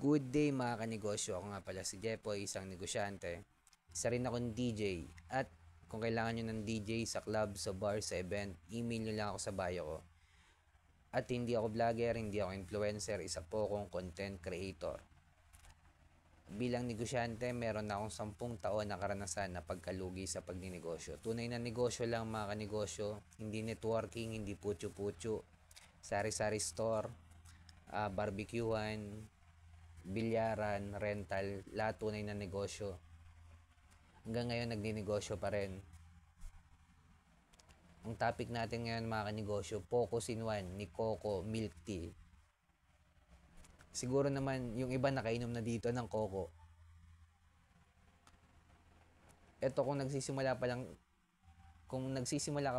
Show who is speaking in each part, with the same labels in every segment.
Speaker 1: Good day mga kanegosyo. Ako nga pala si Jepoy, isang negosyante. Isa rin akong DJ. At kung kailangan nyo ng DJ sa club, sa bar, sa event, email nyo lang ako sa bio ko. At hindi ako vlogger, hindi ako influencer, isa po akong content creator. Bilang negosyante, meron na akong 10 taon na karanasan na pagkalugi sa pagninegosyo. Tunay na negosyo lang mga kanegosyo, hindi networking, hindi putyo-putyo, sari-sari store, barbecuehan, bilyaran, rental, lahat tunay na negosyo. Hanggang ngayon nagninegosyo pa rin. Ang topic natin ngayon mga kanegosyo, Focus in One ni Coco Milk Tea. Siguro naman yung iba nakainom na dito ng Coco. Ito kung nagsisimula ka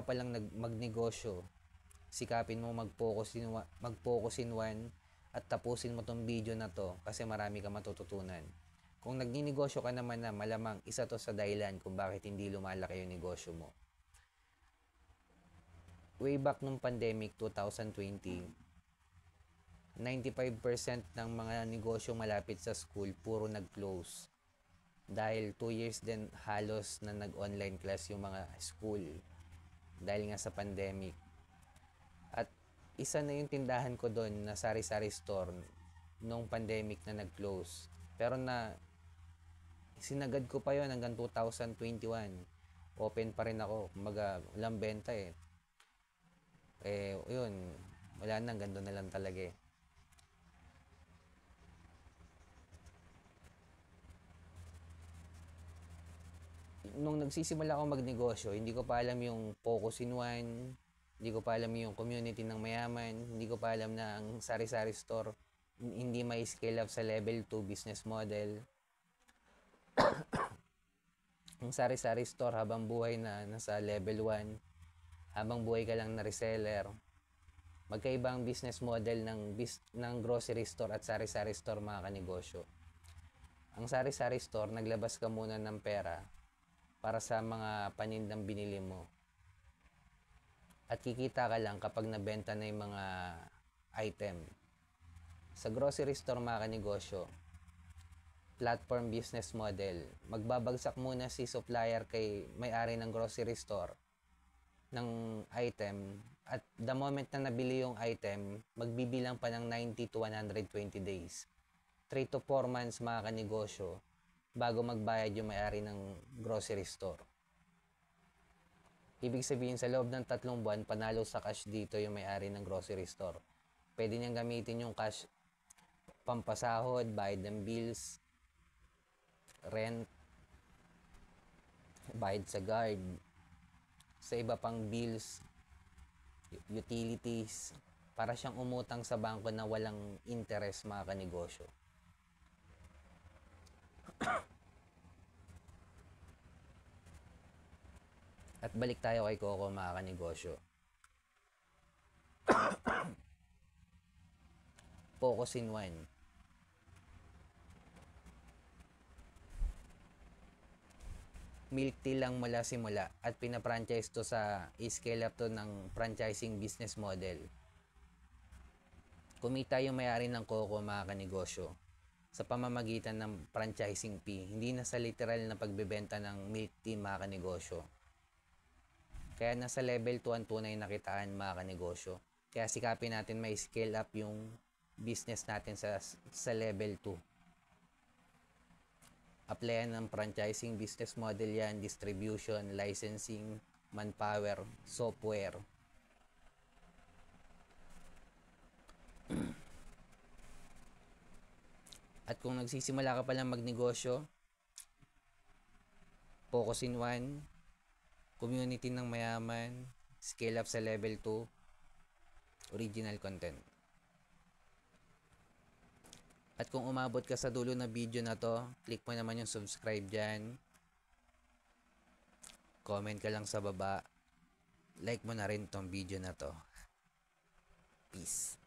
Speaker 1: pa lang magnegosyo, sikapin mo mag-focus in one at tapusin mo tong video na to kasi marami ka matututunan. Kung nagninegosyo ka naman na, malamang isa to sa dahilan kung bakit hindi lumalaki yung negosyo mo. Way back nung pandemic 2020, 95% ng mga negosyo malapit sa school puro nag-close. Dahil 2 years din halos na nag-online class yung mga school dahil nga sa pandemic. At isa na yung tindahan ko doon na sari-sari store nung pandemic na nag-close. Pero sinagad ko pa yon hanggang 2021. Open pa rin ako. Kumbaga, walang benta eh. Yun. Wala na, hanggang doon na lang talaga eh. Nung nagsisimula ako magnegosyo, hindi ko pa alam yung Focus in One, hindi ko pa alam yung community ng mayaman, hindi ko pa alam na ang sari-sari store hindi may scale up sa level 2 business model. Ang sari-sari store habang buhay na nasa level 1, habang buhay ka lang na reseller. Magkaiba ang business model ng grocery store at sari-sari store mga kanegosyo. Ang sari-sari store, naglabas ka muna ng pera para sa mga panindang binili mo. At kikita ka lang kapag nabenta na yung mga item. Sa grocery store mga kanegosyo, platform business model, magbabagsak muna si supplier kay may-ari ng grocery store ng item at the moment na nabili yung item, magbibilang pa ng 90 to 120 days. 3 to 4 months mga kanegosyo bago magbayad yung may-ari ng grocery store. Ibig sabihin sa loob ng 3 buwan, panalo sa cash dito yung may-ari ng grocery store. Pwede niyang gamitin yung cash pampasahod, bayad ng bills, rent, bayad sa guard, sa iba pang bills, utilities, para siyang umutang sa bangko na walang interest mga kanegosyo. At balik tayo kay Coco mga kanegosyo. Focus in One. Milk tea lang mula simula at pina-franchise to sa scale up to ng franchising business model. Kumita yung may-ari ng Coco mga kanegosyo sa pamamagitan ng franchising fee, hindi na sa literal na pagbebenta ng milk tea mga kanegosyo. Kaya nasa level 2 ang tunay na kitaan mga kanegosyo. Kaya sikapin natin may scale up yung business natin sa level 2. Applyan ng franchising business model yan, distribution, licensing, manpower, software. At kung nagsisimula ka pa lang magnegosyo, Focus in One, community ng mayaman, scale up sa level 2, original content. At kung umabot ka sa dulo na video na to, click mo naman yung subscribe dyan. Comment ka lang sa baba. Like mo na rin tong video na to. Peace.